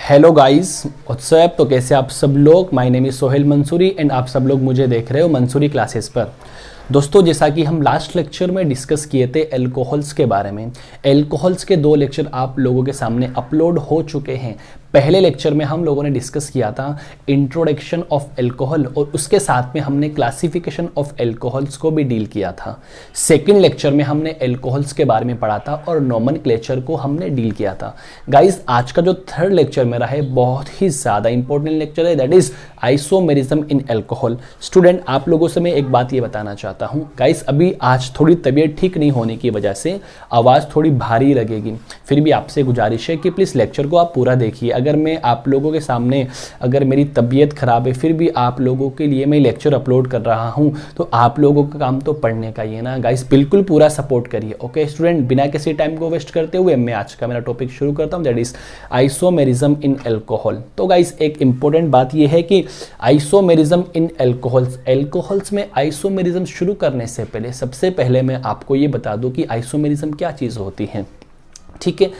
Hello guys WhatsApp. तो कैसे आप सब लोग। My name is Sohail Mansuri and आप सब लोग मुझे देख रहे हो मंसूरी क्लासेस पर। दोस्तों, जैसा कि हम लास्ट लेक्चर में डिस्कस किए थे एल्कोहल्स के बारे में, एल्कोहल्स के 2 लेक्चर आप लोगों के सामने अपलोड हो चुके हैं। पहले लेक्चर में हम लोगों ने डिस्कस किया था इंट्रोडक्शन ऑफ एल्कोहल और उसके साथ में हमने क्लासिफिकेशन ऑफ एल्कोहल्स को भी डील किया था। सेकंड लेक्चर में हमने एल्कोहल्स के बारे में पढ़ा था और नोमेनक्लेचर को हमने डील किया था। गाइस, आज का जो थर्ड लेक्चर मेरा है बहुत ही ज़्यादा इंपॉर्टेंट लेक्चर है, that is isomerism in alcohol. Student, आप लोगों से मैं एक बात ये बताना चाहता हूँ। गाइस, अभी आज थोड़ी तबीयत ठीक नहीं होने की वजह से आवाज़ थोड़ी भारी लगेगी, फिर भी आपसे गुजारिश है कि प्लीज़ लेक्चर को आप पूरा देखिए। अगर मैं आप लोगों के सामने अगर मेरी तबीयत ख़राब है फिर भी आप लोगों के लिए मैं लेक्चर अपलोड कर रहा हूँ, तो आप लोगों का काम तो पढ़ने का ही है ना। गाइस, बिल्कुल पूरा सपोर्ट करिए। ओके स्टूडेंट, बिना किसी टाइम को वेस्ट करते हुए मैं आज का मेरा टॉपिक शुरू करता हूँ, that is isomerism in alcohol. तो गाइस, एक इंपॉर्टेंट बात यह है कि आइसोमेरिज्म इन एल्कोहल्स में आइसोमेरिज्म शुरू करने से पहले सबसे पहले मैं आपको ये बता दूं कि आइसोमेरिज्म क्या चीज़ होती है। ठीक है,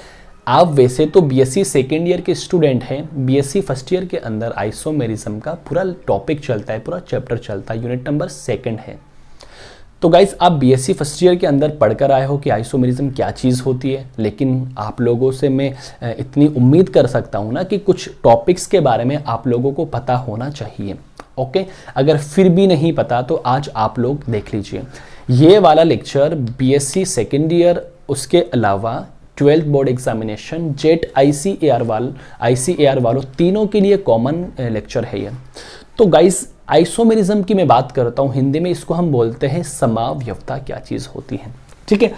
आप वैसे तो बीएससी सेकेंड ईयर के स्टूडेंट हैं, बीएससी फर्स्ट ईयर के अंदर आइसोमेरिज्म का पूरा टॉपिक चलता है, पूरा चैप्टर चलता है, यूनिट नंबर 2 है। तो गाइस, आप बीएससी फर्स्ट ईयर के अंदर पढ़कर आए हो कि आइसोमेरिज्म क्या चीज़ होती है, लेकिन आप लोगों से मैं इतनी उम्मीद कर सकता हूँ ना कि कुछ टॉपिक्स के बारे में आप लोगों को पता होना चाहिए। ओके, अगर फिर भी नहीं पता तो आज आप लोग देख लीजिए ये वाला लेक्चर बीएससी सेकेंड ईयर, उसके अलावा 12th board examination, jet ICAR वालों तीनों के लिए कॉमन लेक्चर है ये। तो गाइस, आइसोमेरिज्म की मैं बात करता हूँ, हिंदी में इसको हम बोलते हैं समावयवता क्या चीज़ होती है। ठीक है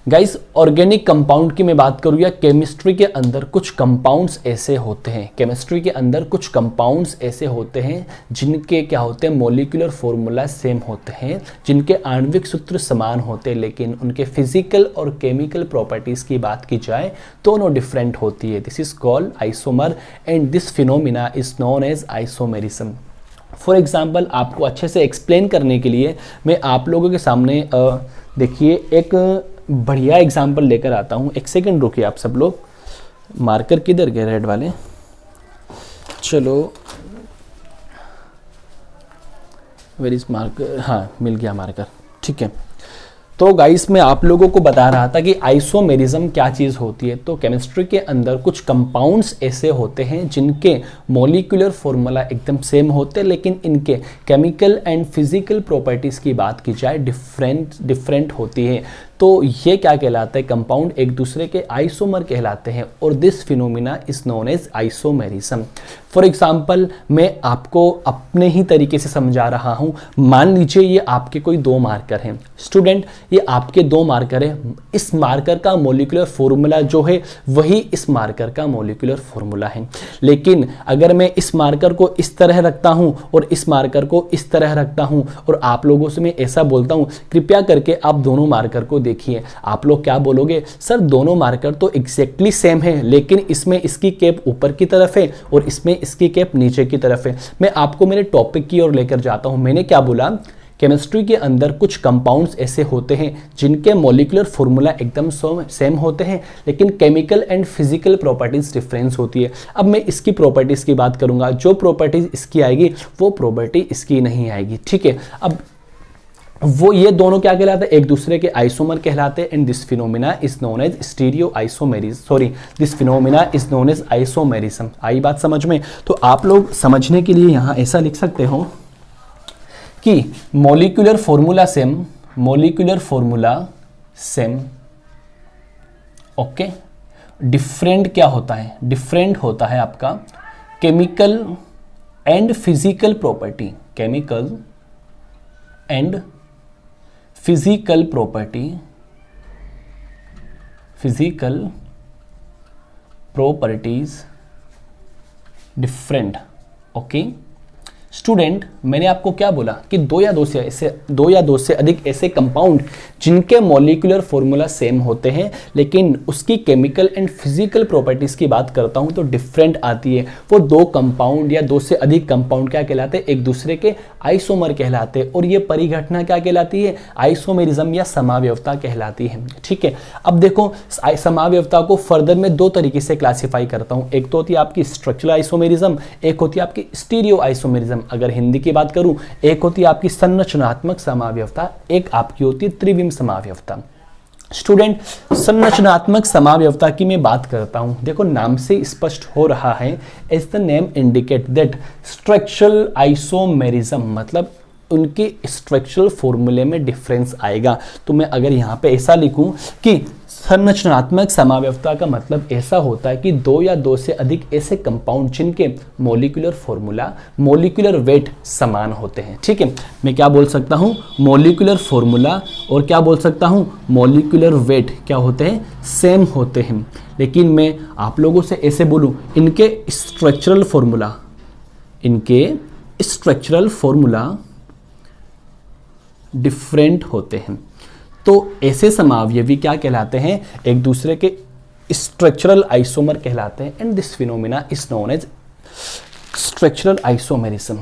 गाइस, ऑर्गेनिक कंपाउंड की मैं बात करूँ या केमिस्ट्री के अंदर कुछ कंपाउंड्स ऐसे होते हैं, केमिस्ट्री के अंदर कुछ कंपाउंड्स ऐसे होते हैं जिनके क्या होते हैं, मॉलिक्यूलर फॉर्मूला सेम होते हैं, जिनके आणविक सूत्र समान होते हैं, लेकिन उनके फिजिकल और केमिकल प्रॉपर्टीज की बात की जाए दोनों डिफरेंट होती है। This is called isomer and this phenomena is known as isomerism. For example, आपको अच्छे से एक्सप्लेन करने के लिए मैं आप लोगों के सामने देखिए एक बढ़िया एग्जाम्पल लेकर आता हूँ। एक सेकंड रुकिए आप सब लोग। मार्कर किधर गए रेड वाले? चलो, वेयर इज मार्कर? हाँ, मिल गया मार्कर। ठीक है, तो गाइस, मैं आप लोगों को बता रहा था कि आइसोमेरिज्म क्या चीज़ होती है। तो केमिस्ट्री के अंदर कुछ कंपाउंड्स ऐसे होते हैं जिनके मॉलिक्यूलर फॉर्मूला एकदम सेम होते हैं, लेकिन इनके केमिकल एंड फिजिकल प्रॉपर्टीज़ की बात की जाए डिफरेंट होती है। तो ये क्या कहलाता है, कंपाउंड एक दूसरे के आइसोमर कहलाते हैं और this phenomena is known as isomerism. For example, मैं आपको अपने ही तरीके से समझा रहा हूँ। मान लीजिए ये आपके कोई 2 मार्कर हैं। स्टूडेंट, ये आपके 2 मार्कर है, इस मार्कर का मॉलिक्यूलर फॉर्मूला जो है वही इस मार्कर का मॉलिक्यूलर फॉर्मूला है, लेकिन अगर मैं इस मार्कर को इस तरह रखता हूँ और इस मार्कर को इस तरह रखता हूँ और आप लोगों से मैं ऐसा बोलता हूँ कृपया करके आप दोनों मार्कर को देखिए, आप लोग क्या बोलोगे? सर, दोनों मार्कर तो एग्जैक्टली सेम है, लेकिन इसमें इसकी कैप ऊपर की तरफ है और इसमें इसकी कैप नीचे की तरफ है। मैं आपको मेरे टॉपिक की ओर लेकर जाता हूं। मैंने क्या बोला? केमिस्ट्री के अंदर कुछ कंपाउंड्स ऐसे होते हैं जिनके मॉलिक्यूलर फॉर्मूला एकदम सेम होते हैं, लेकिन chemical and physical properties difference होती है। अब मैं इसकी प्रॉपर्टीज की बात करूंगा, जो प्रॉपर्टीज इसकी आएगी वो प्रॉपर्टी इसकी नहीं आएगी। ठीक है, अब वो ये दोनों क्या कहलाते हैं? एक दूसरे के आइसोमर कहलाते हैं and this phenomena is known as stereo isomerism. Sorry, this phenomena is known as isomerism. आई बात समझ में? तो आप लोग समझने के लिए यहां ऐसा लिख सकते हो कि molecular formula same, okay. Different क्या होता है? डिफरेंट होता है आपका chemical and physical property, chemical and physical properties different, okay. Student, मैंने आपको क्या बोला कि दो या दो से अधिक ऐसे कंपाउंड जिनके मॉलिक्यूलर फॉर्मूला सेम होते हैं लेकिन उसकी केमिकल एंड फिजिकल प्रॉपर्टीज की बात करता हूं तो डिफरेंट आती है। वो दो कंपाउंड या दो से अधिक कंपाउंड क्या कहलाते हैं, एक दूसरे के आइसोमर कहलाते हैं और ये परिघटना क्या कहलाती है, आइसोमेरिज्म या समावयवता कहलाती है। ठीक है, अब देखो समावयवता को फर्दर में दो तरीके से क्लासिफाई करता हूं, एक तो होती है आपकी स्ट्रक्चरल आइसोमेरिज्म, एक होती है आपकी स्टीरियो आइसोमेरिज्म। अगर हिंदी की बात करूं, एक होती है आपकी संरचनात्मक समावयवता, एक आपकी होती है त्रिविम समावयवता। स्टूडेंट, संरचनात्मक समावयवता की मैं बात करता हूं, देखो नाम से स्पष्ट हो रहा है, as the name indicate that structural isomerism, मतलब उनके स्ट्रक्चरल फॉर्मूले में डिफरेंस आएगा। तो मैं अगर यहां पे ऐसा लिखूं कि संरचनात्मक समावयवता का मतलब ऐसा होता है कि दो या दो से अधिक ऐसे कंपाउंड जिनके मॉलिक्यूलर फॉर्मूला, मॉलिक्यूलर वेट समान होते हैं। ठीक है, मैं क्या बोल सकता हूं, मॉलिक्यूलर फॉर्मूला और क्या बोल सकता हूं, मॉलिक्यूलर वेट क्या होते हैं, सेम होते हैं। लेकिन मैं आप लोगों से ऐसे बोलूं, इनके स्ट्रक्चरल फॉर्मूला डिफरेंट होते हैं। तो ऐसे समावयवी क्या कहलाते हैं, एक दूसरे के स्ट्रक्चरल आइसोमर कहलाते हैं and this phenomena is known as structural isomerism.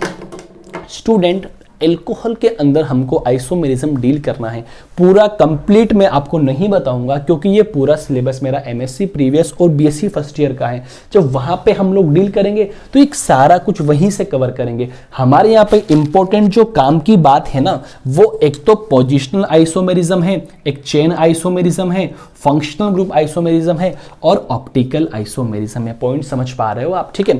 Student, alcohol के अंदर हमको आइसोमेरिज्म डील करना है, पूरा कंप्लीट मैं आपको नहीं बताऊंगा क्योंकि ये पूरा सिलेबस मेरा एमएससी प्रीवियस और बीएससी फर्स्ट ईयर का है। जब वहां पे हम लोग डील करेंगे तो एक सारा कुछ वहीं से कवर करेंगे। हमारे यहाँ पे इंपॉर्टेंट जो काम की बात है ना, वो एक तो पोजिशनल आइसोमेरिज्म है, एक चेन आइसोमेरिज्म है, फंक्शनल ग्रुप आइसोमेरिज्म है और ऑप्टिकल आइसोमेरिज्म है। पॉइंट समझ पा रहे हो आप? ठीक है,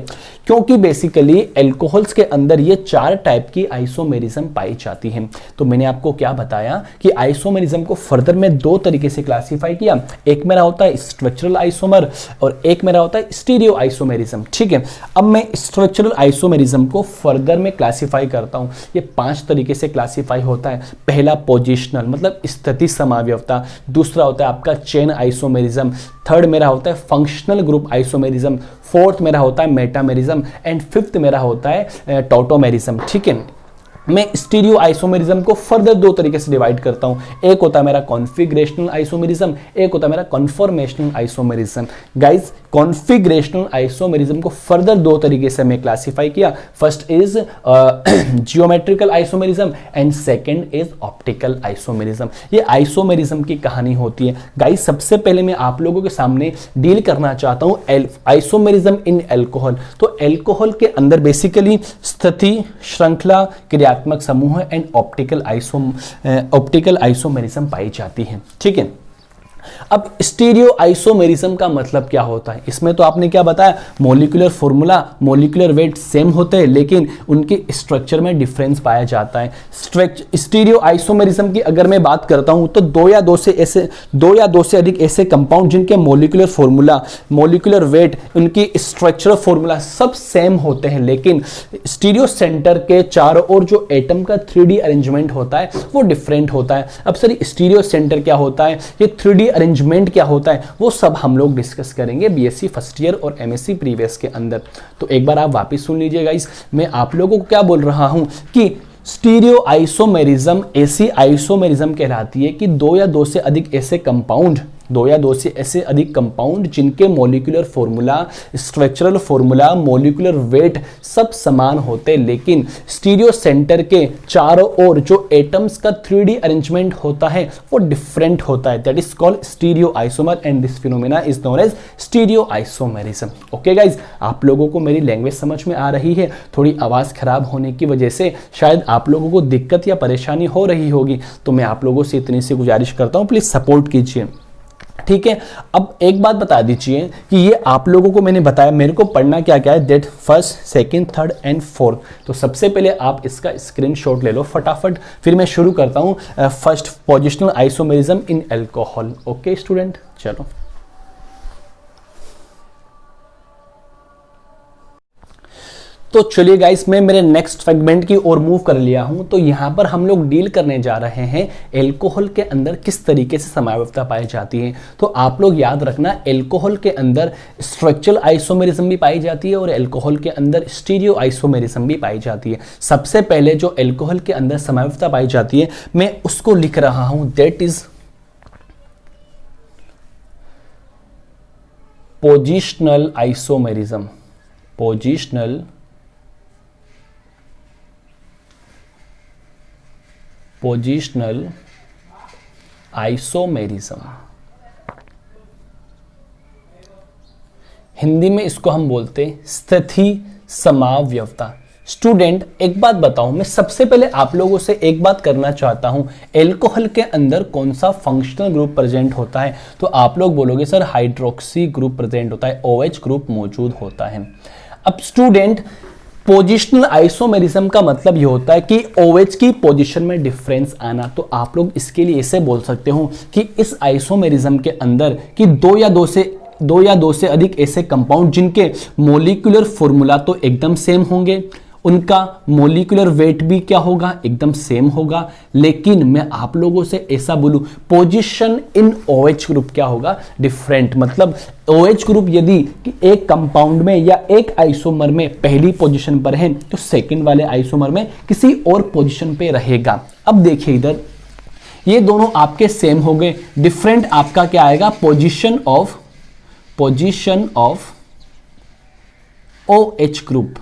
क्योंकि बेसिकली एल्कोहल्स के अंदर ये चार टाइप की आइसोमेरिज्म पाई जाती है। तो मैंने आपको क्या बताया कि आइसोमेरिज्म को फर्दर में दो तरीके से क्लासिफाई किया, एक मेरा होता है स्ट्रक्चरल आइसोमर और एक मेरा होता है स्टीरियो आइसोमेरिज्म। ठीक है, अब मैं स्ट्रक्चरल आइसोमेरिज्म को फर्दर में क्लासिफाई करता हूं। ये 5 तरीके से क्लासिफाई होता है। पहला पोजिशनल मतलब स्थिति समावयवता, दूसरा होता है आपका चेन आइसोमेरिज्म, थर्ड मेरा होता है फंक्शनल ग्रुप आइसोमेरिज्म, फोर्थ मेरा होता है मेटामेरिज्म एंड फिफ्थ मेरा होता है टॉटोमेरिज्म। ठीक है, मैं स्टीरियो आइसोमेरिज्म को फर्दर दो तरीके से डिवाइड करता हूं, एक होता है मेरा कॉन्फिगरेशनल आइसोमेरिज्म, एक होता है मेरा conformational isomerism. Guys, configurational isomerism को फर्दर दो तरीके से मैं क्लासिफाई किया, first is geometrical isomerism and second is optical isomerism. ये आइसोमेरिज्म की कहानी होती है। गाइस, सबसे पहले मैं आप लोगों के सामने डील करना चाहता हूं आइसोमेरिज्म इन एल्कोहल। तो एल्कोहल के अंदर बेसिकली स्थिति, श्रृंखला, क्रियात्मक समूह एंड ऑप्टिकल आइसोमेरिज्म पाई जाती है। ठीक है, अब स्टीरियो आइसोमेरिज्म का मतलब क्या होता है? इसमें तो आपने क्या बताया, molecular formula, molecular weight same होते हैं लेकिन उनके स्ट्रक्चर में डिफरेंस पाया जाता है। स्टीरियो आइसोमेरिज्म की अगर मैं बात करता हूं तो दो या दो से अधिक ऐसे कंपाउंड जिनके मॉलिक्यूलर फॉर्मूला, मॉलिक्यूलर वेट, उनकी स्ट्रक्चरल फॉर्मूला सब सेम होते हैं लेकिन स्टीरियो सेंटर के चारों ओर जो एटम का 3D अरेंजमेंट होता है वो डिफरेंट होता है। अब सर, स्टीरियो सेंटर क्या होता है, ये 3D अरेंजमेंट क्या होता है, वो सब हम लोग डिस्कस करेंगे बीएससी फर्स्ट ईयर और एमएससी प्रीवियस के अंदर। तो एक बार आप वापस सुन लीजिए गाइस, मैं आप लोगों को क्या बोल रहा हूं कि स्टीरियो आइसोमेरिज्म ऐसी आइसोमेरिज्म कहलाती है कि दो या दो से अधिक ऐसे कंपाउंड जिनके molecular formula, structural formula, molecular weight सब समान होते लेकिन स्टीरियो सेंटर के चारों ओर जो एटम्स का 3D अरेंजमेंट होता है वो डिफरेंट होता है। That is called stereo isomer and this phenomena is known as stereo isomerism. Okay guys, आप लोगों को मेरी लैंग्वेज समझ में आ रही है? थोड़ी आवाज खराब होने की वजह से शायद आप लोगों को दिक्कत या परेशानी हो रही होगी, तो मैं आप लोगों से इतनी सी गुजारिश करता हूं, प्लीज सपोर्ट कीजिए। ठीक है, अब एक बात बता दीजिए कि ये आप लोगों को मैंने बताया मेरे को पढ़ना क्या क्या है, that first, second, third and fourth. तो सबसे पहले आप इसका स्क्रीनशॉट ले लो फटाफट, फिर मैं शुरू करता हूं। First, positional isomerism in alcohol. Okay student, चलो। तो चलिए गाइस, मैं मेरे नेक्स्ट सेगमेंट की ओर मूव कर लिया हूं। तो यहां पर हम लोग डील करने जा रहे हैं एल्कोहल के अंदर किस तरीके से समयावस्था पाई जाती है। तो आप लोग याद रखना, एल्कोहल के अंदर स्ट्रक्चरल आइसोमेरिज्म भी पाई जाती है और एल्कोहल के अंदर स्टीरियो आइसोमेरिज्म भी पाई जाती है। सबसे पहले जो एल्कोहल के अंदर समयावस्था पाई जाती है, मैं उसको लिख रहा हूं, that is positional isomerism. Positional isomerism, Hindi में इसको हम बोलते हैं स्थिति समावयवता। स्टूडेंट, एक बात बताऊं, मैं सबसे पहले आप लोगों से एक बात करना चाहता हूं, एल्कोहल के अंदर कौन सा फंक्शनल ग्रुप प्रेजेंट होता है? तो आप लोग बोलोगे सर हाइड्रोक्सी ग्रुप प्रेजेंट होता है, OH ग्रुप मौजूद होता है। अब स्टूडेंट, पोजिशनल आइसोमेरिज्म का मतलब ये होता है कि OH की पोजीशन में डिफरेंस आना। तो आप लोग इसके लिए ऐसे बोल सकते हो कि इस आइसोमेरिज्म के अंदर कि दो या दो से अधिक ऐसे कंपाउंड जिनके मोलिकुलर फॉर्मूला तो एकदम सेम होंगे, उनका मोलिकुलर वेट भी क्या होगा, एकदम सेम होगा, लेकिन मैं आप लोगों से ऐसा बोलूं, पोजीशन इन OH ग्रुप क्या होगा, डिफरेंट। मतलब OH ग्रुप यदि कि एक कंपाउंड में या एक आइसोमर में पहली पोजीशन पर है, तो सेकंड वाले आइसोमर में किसी और पोजीशन पे रहेगा। अब देखिए इधर, ये दोनों आपके सेम हो गए, डिफरेंट आपका क्या आएगा, position of OH group,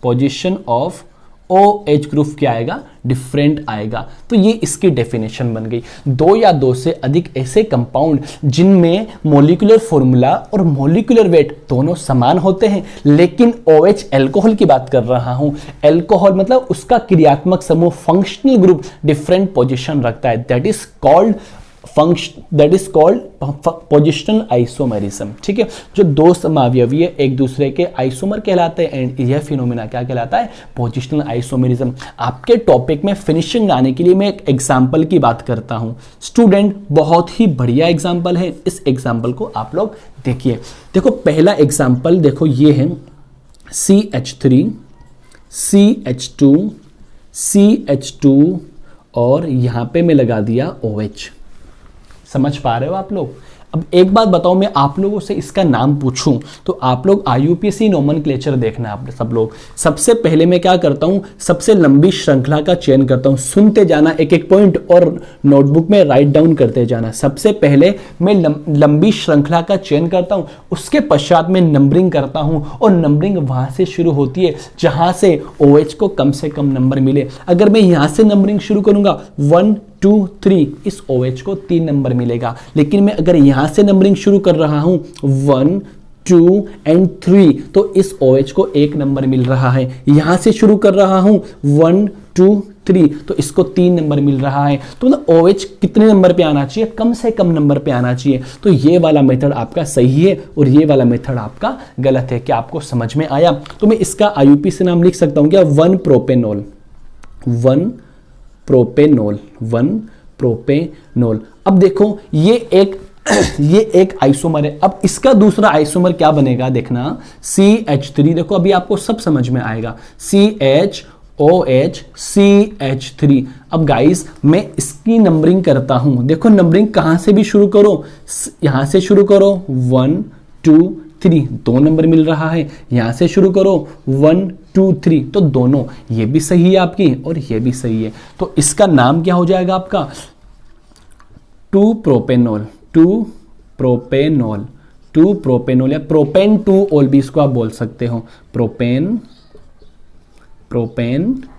position of OH group क्या आएगा, डिफरेंट आएगा। तो ये इसकी डेफिनेशन बन गई। दो या दो से अधिक ऐसे कंपाउंड जिनमें मोलिकुलर फॉर्मूला और मोलिकुलर वेट दोनों समान होते हैं, लेकिन OH एल्कोहल की बात कर रहा हूं, एल्कोहल मतलब उसका क्रियात्मक समूह फंक्शनल ग्रुप डिफरेंट पोजीशन रखता है, that is called positional isomerism. ठीक है, जो दो समावयवी एक दूसरे के आइसोमर कहलाते हैं, एंड यह फिनोमेना क्या कहलाता है, पोजिशनल आइसोमेरिज्म। आपके टॉपिक में फिनिशिंग लाने के लिए मैं एक एग्जांपल की बात करता हूं। स्टूडेंट, बहुत ही बढ़िया एग्जांपल है, इस एग्जांपल को आप लोग देखिए। देखो पहला एग्जांपल देखो, ये है CH3 CH2 CH2 और यहां पे मैं लगा दिया OH। समझ पा रहे हो आप लोग? अब एक बात बताओ, मैं आप लोगों से इसका नाम पूछूं तो आप लोग IUPAC नोमेनक्लेचर देखना आप सब लोग। सबसे पहले मैं क्या करता हूं, सबसे लंबी श्रृंखला का चयन करता हूं, सुनते जाना एक एक पॉइंट और नोटबुक में राइट डाउन करते जाना। सबसे पहले मैं लंबी श्रृंखला का चयन करता हूं, उसके पश्चात मैं नंबरिंग करता हूं, और नंबरिंग वहां से शुरू होती है जहां से OH को कम से कम नंबर मिले। अगर मैं यहां से नंबरिंग शुरू करूंगा 1 2 3, इस OH को 3 नंबर मिलेगा, लेकिन मैं अगर यहां से नंबरिंग शुरू कर रहा हूं 1 2 एंड 3, तो इस OH को 1 नंबर मिल रहा है। यहां से शुरू कर रहा हूं 1 2 3, तो इसको 3 नंबर मिल रहा है। तो मतलब OH कितने नंबर पे आना चाहिए, कम से कम नंबर पे आना चाहिए। तो ये वाला मेथड आपका सही है और ये वाला मेथड आपका गलत है। क्या आपको समझ में आया? तो मैं इसका IUPAC से नाम लिख सकता हूं क्या, 1 प्रोपेनॉल। अब देखो ये एक आइसोमर है। अब इसका दूसरा आइसोमर क्या बनेगा, देखना CH3। देखो अभी आपको सब समझ में आएगा, CHOH CH3। अब गाइस मैं इसकी नंबरिंग करता हूं। देखो नंबरिंग कहां से भी शुरू करो, यहां से शुरू करो 1 2 3, 2 नंबर मिल रहा है। यहां से शुरू करो 1 2 3, तो दोनों, ये भी सही है आपकी और ये भी सही है। तो इसका नाम क्या हो जाएगा आपका, 2 प्रोपेनॉल या प्रोपेन 2 ऑल भी इसको आप बोल सकते हो, प्रोपेन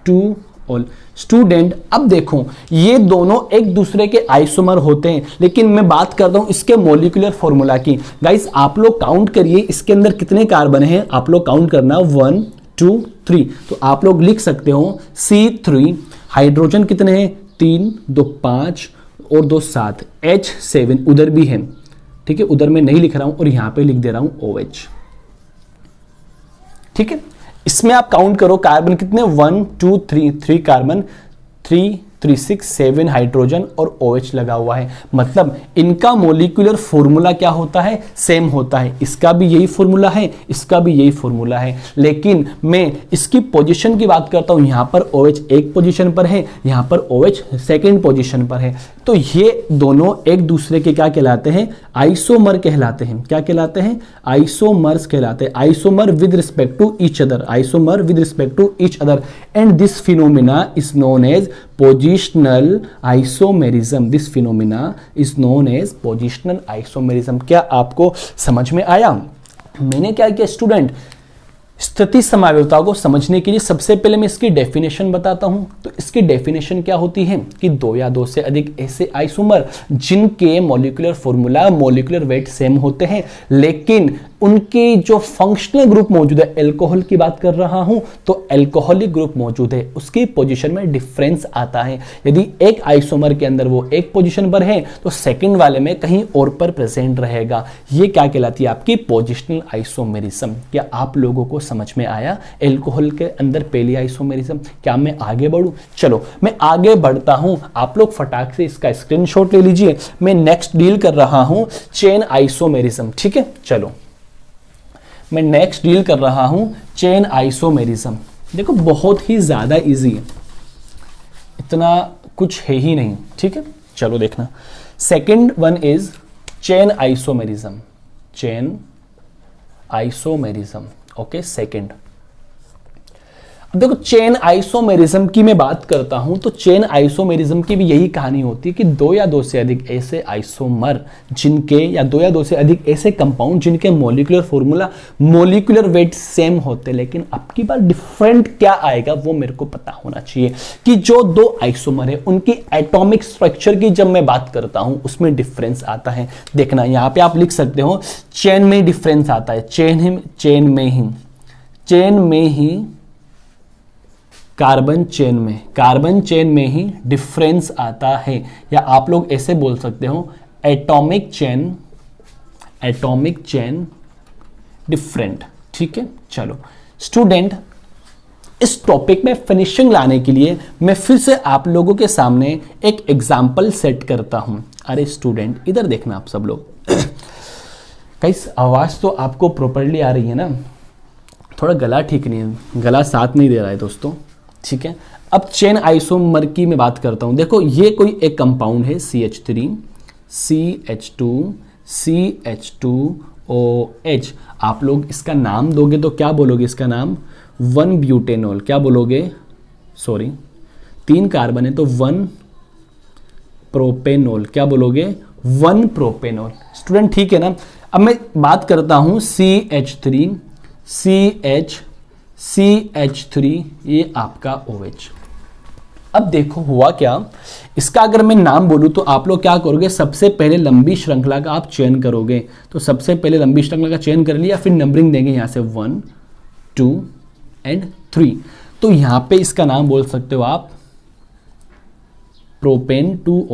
2 ऑल। स्टूडेंट, अब देखो ये दोनों एक दूसरे के आइसोमर होते हैं, लेकिन मैं बात करता हूं इसके मोलिकुलर फॉर्मूला की। गाइस आप लोग काउंट करिए इसके अंदर कितने कार्बन हैं, आप लोग काउंट करना 1 2 3। तो आप लोग लिख सकते हो C3, हाइड्रोजन कितने हैं, 3 2 5 और 2 7, H7 उधर भी है। ठीक है, उधर मैं नहीं लिख रहा हूं और यहां पे लिख दे रहा हूं OH। ठीक है, इसमें आप काउंट करो कार्बन कितने, 1 2 3 कार्बन, 3 367 हाइड्रोजन और OH लगा हुआ है। मतलब इनका मॉलिक्यूलर फॉर्मूला क्या होता है, सेम होता है। इसका भी यही फॉर्मूला है, इसका भी यही फॉर्मूला है, लेकिन मैं इसकी पोजीशन की बात करता हूं। यहां पर OH एक पोजीशन पर है, यहां पर OH सेकंड पोजीशन पर है। तो ये दोनों एक दूसरे के क्या कहलाते हैं, आइसोमर कहलाते हैं। क्या कहलाते हैं, आइसोमर्स कहलाते हैं। Isomer with respect to each other, isomer with respect to each other, and this phenomena is known as positional isomerism. This phenomena is known as positional isomerism. क्या आपको समझ में आया? मैंने क्या किया स्टूडेंट, स्थिति समावयवता को समझने के लिए सबसे पहले मैं इसकी डेफिनेशन बताता हूं। तो इसकी डेफिनेशन क्या होती है कि दो या दो से अधिक ऐसे आइसोमर जिनके molecular formula, molecular weight same होते हैं, लेकिन उनके जो फंक्शनल ग्रुप मौजूद है, अल्कोहल की बात कर रहा हूं, तो अल्कोहलिक ग्रुप मौजूद है, उसकी पोजीशन में डिफरेंस आता है। यदि एक आइसोमर के अंदर वो एक पोजीशन पर है तो सेकंड वाले में कहीं और पर प्रेजेंट रहेगा। ये क्या कहलाती है, आपकी पोजिशनल आइसोमेरिज्म। क्या आप लोगों को समझ में आया अल्कोहल के अंदर पहली आइसोमेरिज्म? क्या मैं आगे बढ़ूं? चलो मैं आगे बढ़ता हूं, आप लोग फटाक से इसका स्क्रीनशॉट ले लीजिए। मैं नेक्स्ट डील कर रहा हूं चेन आइसोमेरिज्म। ठीक है, चलो मैं नेक्स्ट डील कर रहा हूं चेन आइसोमेरिज्म। देखो बहुत ही ज्यादा इजी है, इतना कुछ है ही नहीं। ठीक है, चलो देखना। Second one is chain isomerism. Chain isomerism, okay. Second, अब देखो चेन आइसोमेरिज्म की मैं बात करता हूं तो चेन आइसोमेरिज्म की भी यही कहानी होती है कि दो या दो से अधिक ऐसे आइसोमर जिनके, या दो या दो से अधिक ऐसे कंपाउंड जिनके molecular formula, molecular weight same होते, लेकिन अब की बार डिफरेंट क्या आएगा वो मेरे को पता होना चाहिए कि जो दो आइसोमर है उनकी एटॉमिक स्ट्रक्चर की जब मैं बात करता हूं उसमें डिफरेंस आता है। देखना यहां पे आप लिख सकते हो चेन में डिफरेंस आता है, चेन में ही कार्बन चेन में ही डिफरेंस आता है, या आप लोग ऐसे बोल सकते हो एटॉमिक चेन डिफरेंट। ठीक है, चलो स्टूडेंट, इस टॉपिक में फिनिशिंग लाने के लिए मैं फिर से आप लोगों के सामने एक एग्जाम्पल सेट करता हूं। अरे स्टूडेंट इधर देखना आप सब लोग। गाइस आवाज तो आपको प्रॉपर्ली आ रही है ना? थोड़ा गला ठीक नहीं है, गला साथ नहीं दे रहा है दोस्तों। ठीक है, अब चेन आइसोमर की मैं बात करता हूं। देखो ये कोई एक कंपाउंड है CH3 CH2OH। आप लोग इसका नाम दोगे तो क्या बोलोगे? इसका नाम 1 ब्यूटेनॉल। क्या बोलोगे? सॉरी 3 कार्बन है तो 1 प्रोपेनॉल। क्या बोलोगे? 1 प्रोपेनॉल। स्टूडेंट ठीक है ना? अब मैं बात करता हूं CH3 ये आपका OH। अब देखो हुआ क्या, इसका अगर मैं नाम बोलूं तो आप लोग क्या करोगे? सबसे पहले लंबी श्रृंखला का आप चयन करोगे। तो सबसे पहले लंबी श्रृंखला का चयन कर लिया, फिर नंबरिंग देंगे यहां से 1 2 एंड 3। तो यहां पे इसका नाम बोल सकते हो आप प्रोपेन टू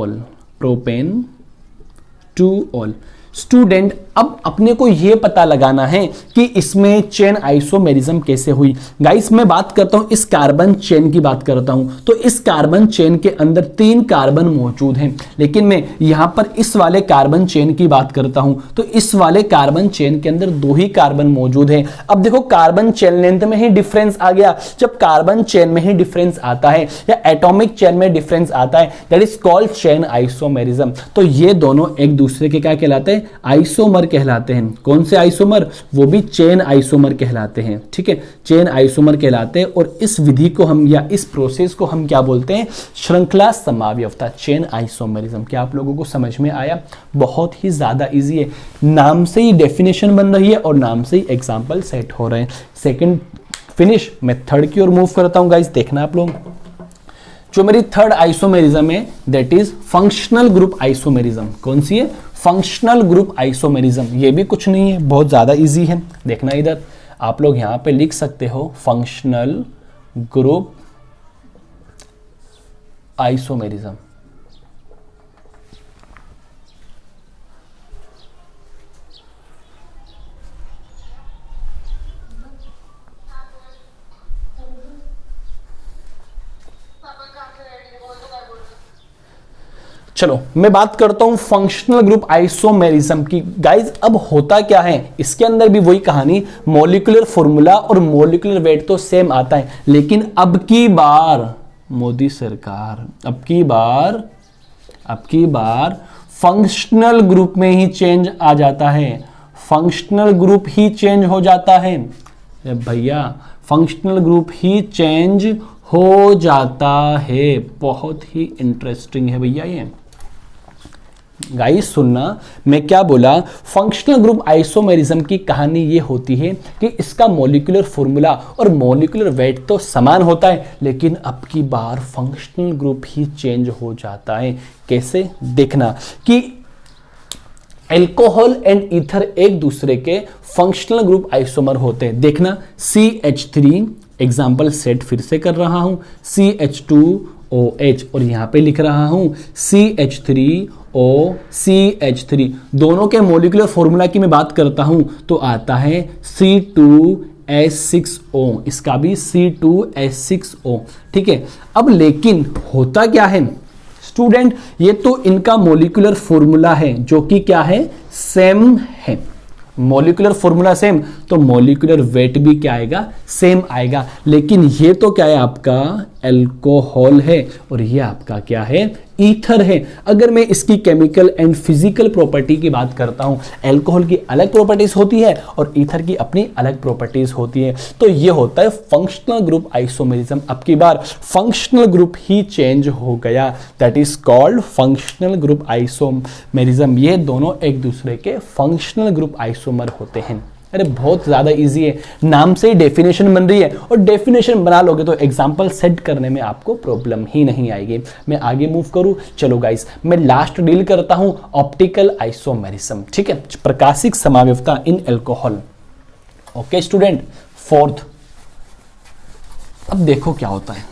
ऑल। स्टूडेंट अब अपने को यह पता लगाना है कि इसमें चेन आइसोमेरिज्म कैसे हुई। गाइस मैं बात करता हूं इस कार्बन चेन की बात करता हूं, तो इस कार्बन चेन के अंदर 3 कार्बन मौजूद हैं, लेकिन मैं यहां पर इस वाले कार्बन चेन की बात करता हूं तो इस वाले कार्बन चेन के अंदर 2 ही कार्बन मौजूद हैं। अब देखो कार्बन चेन लेंथ में ही डिफरेंस आ गया। जब कार्बन चेन में ही डिफरेंस आता है या एटॉमिक चेन में डिफरेंस आता है, that is called chain isomerism. तो ये दोनों एक दूसरे के क्या कहलाते हैं? आइसोमर कहलाते हैं। कौन से आइसोमर? वो भी चेन आइसोमर कहलाते हैं। ठीक है, चेन आइसोमर कहलाते हैं। और इस विधि को हम, या इस प्रोसेस को हम क्या बोलते हैं? श्रृंखला समावयवता, चेन आइसोमेरिज्म। क्या आप लोगों को समझ में आया? बहुत ही ज्यादा इजी है, नाम से ही डेफिनेशन बन रही है और नाम से ही एग्जाम्पल सेट हो रहे हैं। सेकेंड फिनिश, मैं थर्ड की ओर मूव करता हूं। गाइस देखना आप लोग, जो मेरी थर्ड आइसोमेरिज्म है that is functional group isomerism. कौन सी है? Functional group isomerism. ये भी कुछ नहीं है, बहुत ज्यादा इजी है। देखना इधर आप लोग यहां पे लिख सकते हो फंक्शनल ग्रुप आइसोमेरिज्म। चलो मैं बात करता हूं फंक्शनल ग्रुप आइसोमेरिज्म की। गाइज अब होता क्या है, इसके अंदर भी वही कहानी, मॉलिक्यूलर फॉर्मूला और मॉलिक्यूलर वेट तो सेम आता है, लेकिन अब की बार मोदी सरकार अब की बार फंक्शनल ग्रुप में ही चेंज आ जाता है, फंक्शनल ग्रुप ही चेंज हो जाता है भैया, फंक्शनल ग्रुप ही चेंज हो जाता है। बहुत ही इंटरेस्टिंग है भैया ये। गाइस सुनना, मैं क्या बोला, फंक्शनल ग्रुप आइसोमेरिज्म की कहानी ये होती है कि इसका मॉलिक्यूलर फॉर्मूला और मॉलिक्यूलर वेट तो समान होता है, लेकिन अब की बार फंक्शनल ग्रुप ही चेंज हो जाता है। कैसे, देखना कि अल्कोहल एंड ईथर एक दूसरे के फंक्शनल ग्रुप आइसोमर होते हैं। देखना CH3 एग्जाम्पल सेट फिर से कर रहा हूं, CH2OH और यहां पे लिख रहा हूं CH3OCH3। दोनों के मॉलिक्यूलर फॉर्मूला की मैं बात करता हूं तो आता है C2H6O, इसका भी C2H6O, ठीक है। अब लेकिन होता क्या है स्टूडेंट, ये तो इनका मॉलिक्यूलर फॉर्मूला है जो कि क्या है, सेम है। मॉलिक्यूलर फॉर्मूला सेम तो मॉलिक्यूलर वेट भी क्या आएगा, सेम आएगा। लेकिन ये तो क्या है, आपका अल्कोहल है और ये आपका क्या है, ईथर है। अगर मैं इसकी केमिकल एंड फिजिकल प्रॉपर्टी की बात करता हूं, अल्कोहल की अलग प्रॉपर्टीज होती है और ईथर की अपनी अलग प्रॉपर्टीज होती है। तो ये होता है फंक्शनल ग्रुप आइसोमेरिज्म। अब की बार फंक्शनल ग्रुप ही चेंज हो गया, that is called functional group isomerism. ये दोनों एक दूसरे के फंक्शनल ग्रुप आइसोमर होते हैं। अरे बहुत ज्यादा इजी है, नाम से ही डेफिनेशन बन रही है और डेफिनेशन बना लोगे तो एग्जांपल सेट करने में आपको प्रॉब्लम ही नहीं आएगी। मैं आगे मूव करूं, चलो गाइस मैं लास्ट डील करता हूं ऑप्टिकल आइसोमेरिज्म, ठीक है, प्रकाशिक समावयवता इन अल्कोहल। ओके स्टूडेंट, फोर्थ, अब देखो क्या होता है,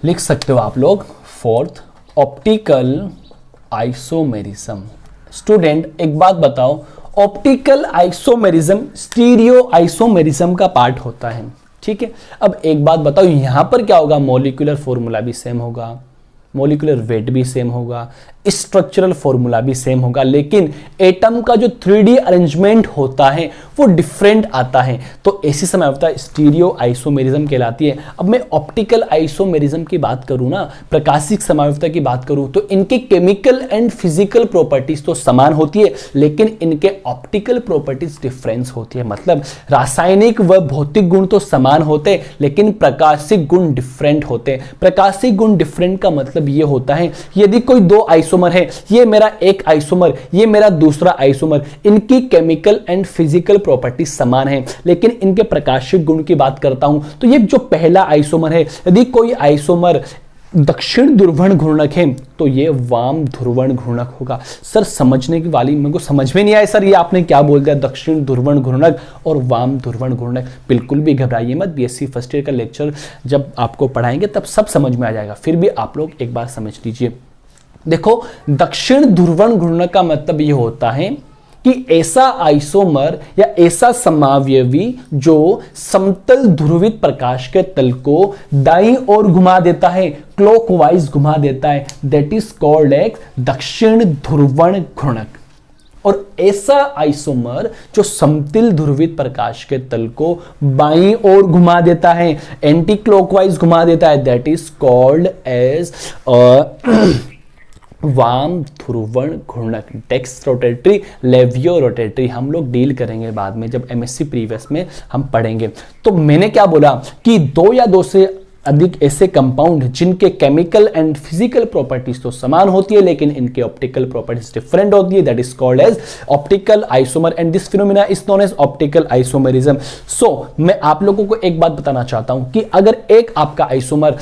लिख सकते हो आप लोग फोर्थ, ऑप्टिकल आइसोमेरिज्म। स्टूडेंट एक बात बताओ, ऑप्टिकल आइसोमेरिज्म स्टीरियो आइसोमेरिज्म का पार्ट होता है, ठीक है। अब एक बात बताओ, यहां पर क्या होगा, मॉलिक्यूलर फॉर्मूला भी सेम होगा, मॉलिक्यूलर वेट भी सेम होगा, स्ट्रक्चरल फॉर्मूला भी सेम होगा, लेकिन एटम का जो 3D अरेंजमेंट होता है वो डिफरेंट आता है। तो ऐसी समावयवता स्टीरियो आइसोमेरिज्म कहलाती है। अब मैं ऑप्टिकल आइसोमेरिज्म की बात करूं ना, प्रकाशिक समावयवता की बात करूं, तो इनके केमिकल एंड फिजिकल प्रॉपर्टीज तो समान होती है, लेकिन इनके ऑप्टिकल प्रॉपर्टीज डिफरेंस होती है। मतलब रासायनिक व भौतिक गुण तो समान होते, लेकिन प्रकाशिक गुण डिफरेंट होते। प्रकाशिक गुण डिफरेंट का मतलब ये होता है, यदि कोई दो आइसोमर है, ये मेरा एक आइसोमर, ये मेरा दूसरा आइसोमर, इनकी केमिकल एंड फिजिकल प्रॉपर्टी समान है, लेकिन इनके प्रकाशिक गुण की बात करता हूं तो ये जो पहला आइसोमर है, यदि कोई आइसोमर दक्षिण ध्रुवण घूर्णक है तो ये वाम ध्रुवण घूर्णक होगा। सर समझने की वाली मेरे को समझ में नहीं आया सर, ये आपने क्या बोल दिया, दक्षिण ध्रुवण घूर्णक और वाम ध्रुवण घूर्णक। बिल्कुल भी घबराइए मत, बीएससी फर्स्ट ईयर का लेक्चर जब आपको पढ़ाएंगे तब सब समझ में आ जाएगा, फिर भी आप लोग एक बार समझ लीजिए। देखो दक्षिण ध्रुवण घूर्णक का मतलब ये होता है कि ऐसा आइसोमर या ऐसा समावयवी जो समतल ध्रुवित प्रकाश के तल को दाईं ओर घुमा देता है, क्लॉकवाइज घुमा देता है, दैट इज कॉल्ड एक दक्षिण ध्रुवण घूर्णक। और ऐसा आइसोमर जो समतल ध्रुवित प्रकाश के तल को बाईं ओर घुमा देता है, एंटी क्लॉकवाइज घुमा देता है, दैट इज कॉल्ड एज वाम ध्रुवण घूर्णक। डेक्स रोटेटरी, लेवियो रोटेटरी हम लोग डील करेंगे बाद में, जब एमएससी प्रीवियस में हम पढ़ेंगे। तो मैंने क्या बोला कि दो या दो से अधिक ऐसे कंपाउंड जिनके केमिकल एंड फिजिकल प्रॉपर्टीज तो समान होती है, लेकिन इनके ऑप्टिकल प्रॉपर्टीज डिफरेंट होती है, that is called as optical isomer and this phenomena is known as optical isomerism. So मैं आप लोगों को एक बात बताना चाहता हूं कि अगर एक आपका आइसोमर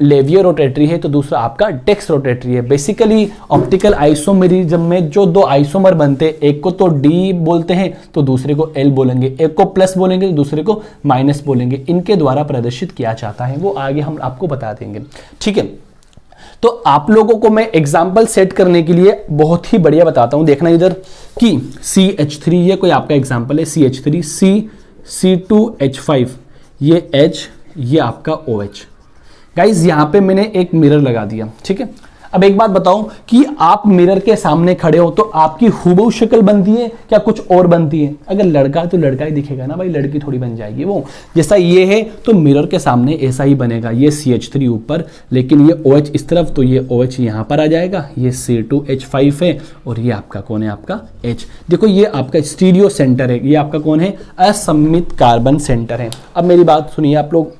लेवियो रोटेटरी है तो दूसरा आपका डेक्स रोटेटरी है। बेसिकली ऑप्टिकल आइसोमेरिज्म में जो दो आइसोमर बनते हैं, एक को तो डी बोलते हैं तो दूसरे को एल बोलेंगे, एक को प्लस बोलेंगे तो दूसरे को माइनस बोलेंगे, इनके द्वारा प्रदर्शित किया जाता है, वो आगे हम आपको बता देंगे, ठीक है। तो आप लोगों को मैं एग्जांपल सेट करने के लिए बहुत ही बढ़िया बताता हूं, देखना इधर कि CH3 ये कोई आपका एग्जांपल है, CH3, C2H5, ये H, ये आपका OH, गाइज यहाँ पे मैंने एक मिरर लगा दिया, ठीक है। अब एक बात बताऊं कि आप मिरर के सामने खड़े हो तो आपकी हूबहू शक्ल बनती है क्या कुछ और बनती है? अगर लड़का है तो लड़का ही दिखेगा ना भाई, लड़की थोड़ी बन जाएगी वो। जैसा ये है तो मिरर के सामने ऐसा ही बनेगा, ये CH3 ऊपर, लेकिन ये OH इस तरफ, तो ये OH यहाँ पर आ जाएगा, ये C2H5 है और ये आपका कौन है? आपका H। देखो ये आपका स्टीरियो सेंटर है, ये आपका कौन है? असममित कार्बन सेंटर है। अब मेरी बात सुनिए आप लोग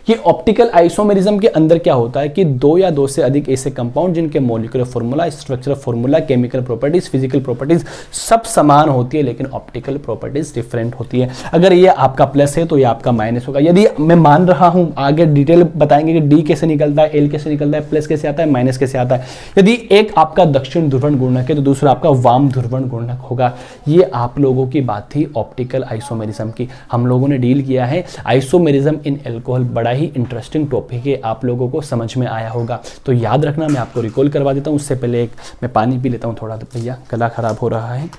कि ऑप्टिकल आइसोमेरिज्म के अंदर क्या होता है कि दो या दो से अधिक ऐसे कंपाउंड जिनके molecular formula, structural formula, chemical properties, physical properties सब समान होती है, लेकिन ऑप्टिकल प्रॉपर्टीज डिफरेंट होती है। अगर ये आपका प्लस है तो ये आपका माइनस होगा। यदि मैं मान रहा हूं, आगे डिटेल बताएंगे कि डी कैसे निकलता है, एल कैसे निकलता है, प्लस कैसे आता है, माइनस कैसे आता है। यदि एक आपका दक्षिण ध्रुवण गुणक है तो दूसरा आपका वाम ध्रुवण गुणक होगा। ये आप लोगों की बात थी ऑप्टिकल आइसोमेरिज्म की, हम लोगों ने डील किया है। आइसोमेरिज्म इन एल्कोहल बड़ा ही इंटरेस्टिंग टॉपिक है, आप लोगों को समझ में आया होगा। तो याद रखना, मैं आपको रिकॉल करवा देता हूं। उससे पहले एक मैं पानी पी लेता हूं थोड़ा, तो भैया गला खराब हो रहा है।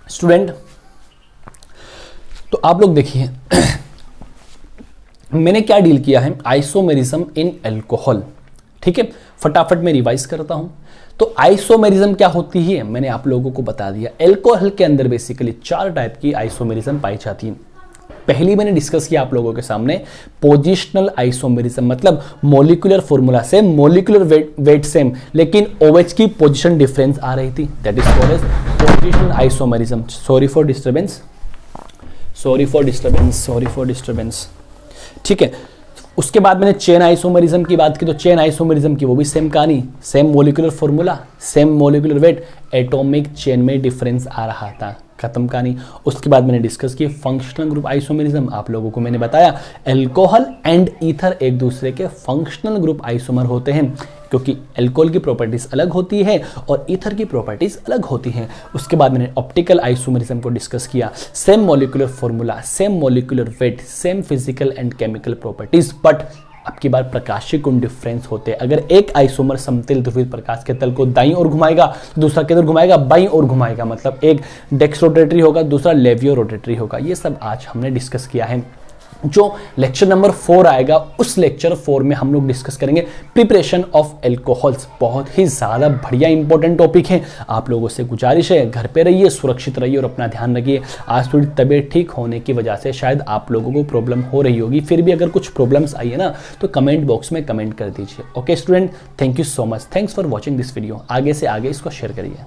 स्टूडेंट, तो आप लोग देखिए मैंने क्या डील किया है, आइसोमेरिज्म इन एल्कोहल, ठीक है। फटाफट मैं रिवाइज करता हूं। तो आइसोमेरिज्म क्या होती है मैंने आप लोगों को बता दिया। एल्कोहल के अंदर बेसिकली 4 टाइप की आइसोमेरिज्म पाई जाती है। पहली मैंने डिस्कस किया आप लोगों के सामने पोजिशनल आइसोमेरिज्म, मतलब molecular formula same, molecular weight same, लेकिन OH की पोजीशन डिफरेंस आ रही थी, that is called as positional isomerism. Sorry for disturbance, ठीक है। उसके बाद मैंने चेन आइसोमेरिज्म की बात की, तो चेन आइसोमेरिज्म की वो भी सेम कहानी, same molecular formula, same molecular wait, atomic chain में डिफरेंस आ रहा था, खत्म कहानी। उसके बाद मैंने डिस्कस की फंक्शनल ग्रुप आइसोमेरिज्म। आप लोगों को मैंने बताया अल्कोहल एंड ईथर एक दूसरे के फंक्शनल ग्रुप आइसोमर होते हैं, क्योंकि अल्कोहल की प्रॉपर्टीज अलग होती है और ईथर की प्रॉपर्टीज अलग होती हैं। उसके बाद मैंने ऑप्टिकल आइसोमेरिज्म को डिस्कस किया, same molecular formula, same molecular weight, same physical and chemical properties, but अब की बार प्रकाशीय गुण डिफरेंस होते हैं। अगर एक आइसोमर समतल ध्रुवित प्रकाश के तल को दाईं ओर घुमाएगा, दूसरा किधर घुमाएगा? बाईं ओर घुमाएगा, मतलब एक डेक्स रोटेटरी होगा, दूसरा लेवियो रोटेटरी होगा। ये सब आज हमने डिस्कस किया है। जो लेक्चर नंबर 4 आएगा, उस लेक्चर 4 में हम लोग डिस्कस करेंगे प्रिपरेशन ऑफ एल्कोहल्स। बहुत ही ज़्यादा बढ़िया इंपॉर्टेंट टॉपिक है। आप लोगों से गुजारिश है, घर पे रहिए, सुरक्षित रहिए और अपना ध्यान रखिए। आज थोड़ी तबीयत ठीक होने की वजह से शायद आप लोगों को प्रॉब्लम हो रही होगी, फिर भी अगर कुछ प्रॉब्लम्स आई है ना तो कमेंट बॉक्स में कमेंट कर दीजिए। Okay student, thank you so much, thanks for watching this video. आगे से आगे इसको शेयर करिए।